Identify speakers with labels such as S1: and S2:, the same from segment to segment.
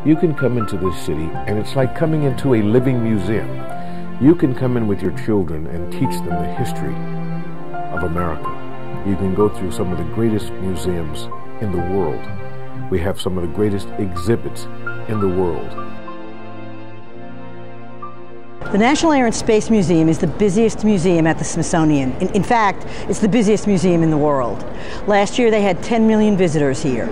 S1: You can come into this city and it's like coming into a living museum. You can come in with your children and teach them the history of America. You can go through some of the greatest museums in the world. We have some of the greatest exhibits in the world.
S2: The National Air and Space Museum is the busiest museum at the Smithsonian. In fact, it's the busiest museum in the world. Last year they had 10 million visitors here.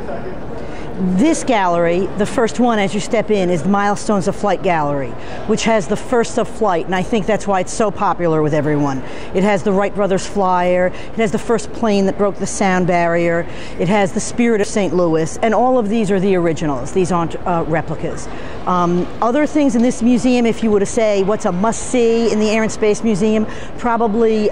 S2: This gallery, the first one as you step in, is the Milestones of Flight Gallery, which has the first of flight, and I think that's why it's so popular with everyone. It has the Wright brothers flyer, it has the first plane that broke the sound barrier, it has the Spirit of St. Louis, and all of these are the originals. These aren't replicas. Other things in this museum, if you were to say what's a must-see in the Air and Space Museum, probably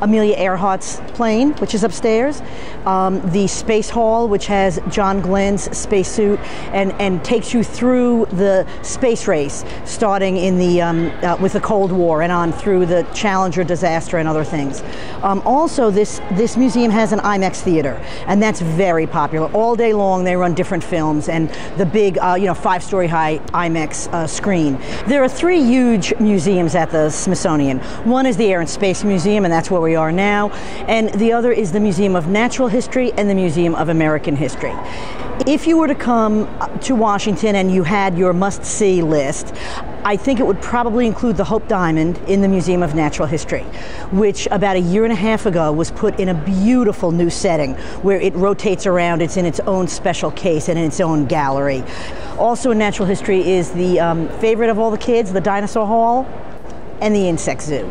S2: Amelia Earhart's plane, which is upstairs, the Space Hall, which has John Glenn's spacesuit and takes you through the space race, starting in the with the Cold War and on through the Challenger disaster and other things. Also, this museum has an IMAX theater, and that's very popular. All day long, they run different films and the big, 5-story high IMAX screen. There are 3 huge museums at the Smithsonian. One is the Air and Space Museum, and that's where we are now, and the other is the Museum of Natural History and the Museum of American History. If you were to come to Washington and you had your must-see list, I think it would probably include the Hope Diamond in the Museum of Natural History, which about a year and a half ago was put in a beautiful new setting where it rotates around. It's in its own special case and in its own gallery. Also in Natural History is the favorite of all the kids, the Dinosaur Hall and the Insect Zoo.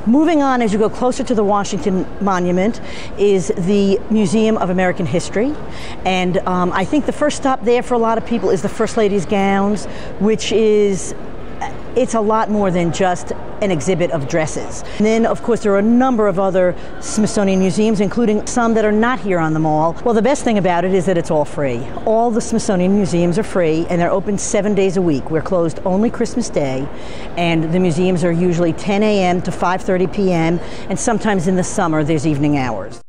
S2: Moving on, as you go closer to the Washington Monument, is the Museum of American History. And I think the first stop there for a lot of people is the First Lady's gowns, which is, it's a lot more than just an exhibit of dresses. And then, of course, there are a number of other Smithsonian museums, including some that are not here on the mall. Well, the best thing about it is that it's all free. All the Smithsonian museums are free, and they're open 7 days a week. We're closed only Christmas Day, and the museums are usually 10 a.m. to 5:30 p.m., and sometimes in the summer there's evening hours.